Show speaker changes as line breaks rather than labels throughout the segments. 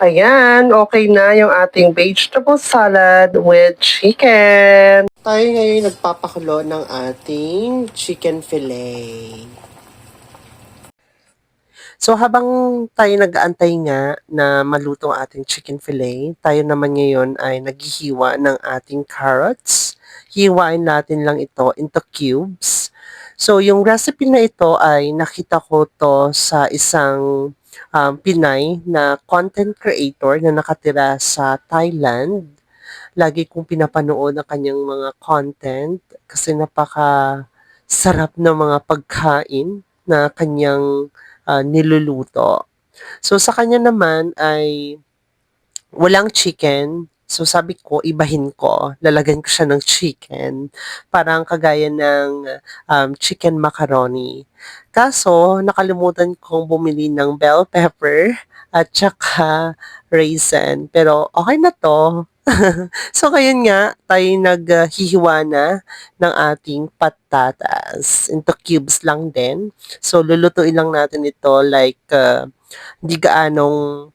Ayan, okay na yung ating vegetable salad with chicken. Tayo ngayon nagpapakulo ng ating chicken fillet. So habang tayo nag-aantay nga na maluto ang ating chicken fillet, tayo naman ngayon ay naghihiwa ng ating carrots. Hiwain natin lang ito into cubes. So yung recipe na ito ay nakita ko to sa isang Pinay na content creator na nakatira sa Thailand. Lagi kong pinapanood ang kanyang mga content kasi napaka sarap ng mga pagkain na kanyang niluluto. So sa kanya naman ay walang chicken. So sabi ko, ibahin ko. Lalagyan ko siya ng chicken. Parang kagaya ng chicken macaroni. Kaso, nakalimutan kong bumili ng bell pepper at saka raisin. Pero okay na to. So ngayon nga, tayo naghihiwa na ng ating patatas. Into cubes lang din. So lulutuin lang natin ito like hindi gaanong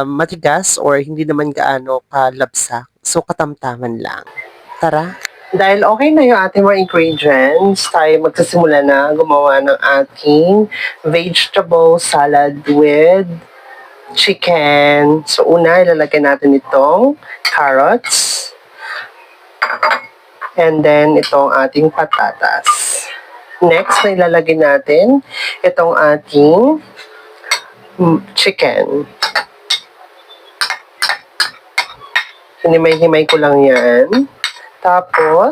matigas or hindi naman gaano kalabsak. So, katamtaman lang. Tara! Dahil okay na yung ating mga ingredients, tayo magsasimula na gumawa ng ating vegetable salad with chicken. So, una, ilalagay natin itong carrots. And then, itong ating patatas. Next, na ilalagay natin itong ating chicken. Hinimay-himay ko lang yan. Tapos,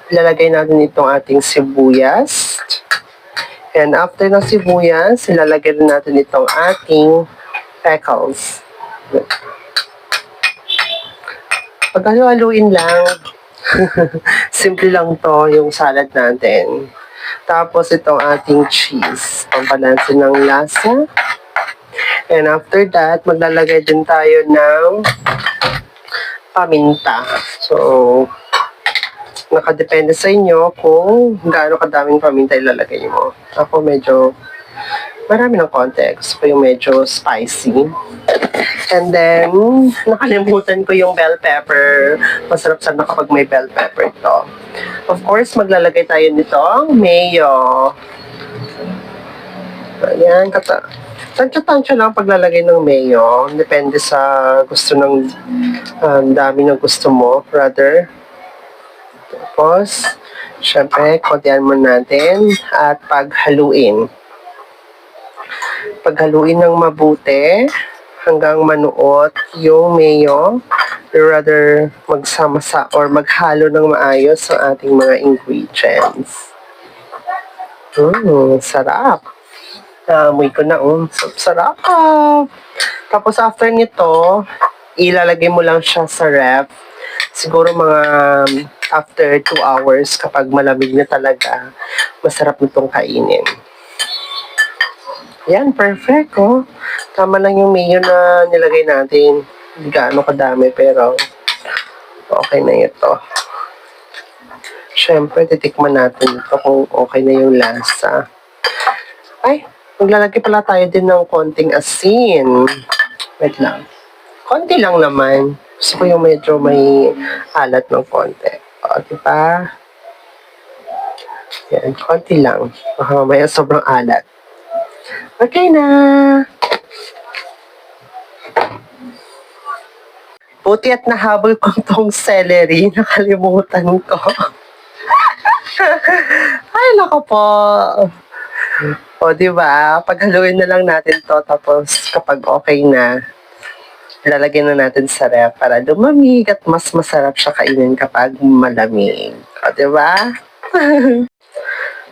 ilalagay natin itong ating sibuyas. And after ng sibuyas, ilalagay rin natin itong ating pickles. Paghaluin lang. Simple lang to yung salad natin. Tapos itong ating cheese. Pambalansin ng lasa. And after that, maglalagay din tayo ng paminta. So, nakadepende sa inyo kung gaano kadaming paminta ilalagay mo. Ako medyo marami ng konti. Gusto ko yung medyo spicy. And then, nakalimutan ko yung bell pepper. Masarap sana kapag may bell pepper ito. Of course, maglalagay tayo nitong mayo. Ayan, tansya-tansya lang paglalagay ng mayo. Depende sa gusto ng dami ng gusto mo, rather. Tapos, syempre, kontihan mo natin at paghaluin. Paghaluin ng mabuti hanggang manuot yung mayo. Rather, magsama or maghalo ng maayos sa ating mga ingredients. Sarap. Amoy ko na, sarap. Tapos after nito, ilalagay mo lang siya sa ref. Siguro mga after 2 hours kapag malamig na talaga, masarap nitong kainin. Yan, perfect, oh. Tama lang yung mayo na nilagay natin. Hindi gaano kadami, pero okay na ito. Siyempre, titikman natin ito kung okay na yung lasa. Ay, maglalagay pala tayo din ng konting asin. Wait lang. Konti lang naman. Gusto ko yung medyo may alat ng konti. O, diba? Yan, konti lang. Baka mamaya sobrang alat. Okay na! Buti at nahabol ko tong celery. Nakalimutan ko. Ay, nako po. O, diba? Paghaluin na lang natin to. Tapos, kapag okay na, lalagyan na natin sa ref para lumamig at mas masarap siya kainin kapag malamig. O, diba?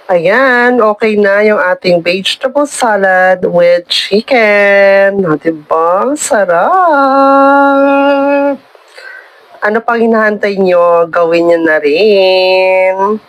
Ayan, okay na yung ating vegetable salad with chicken. O, diba? Sarap! Ano pang hinahantay nyo? Gawin nyo na rin.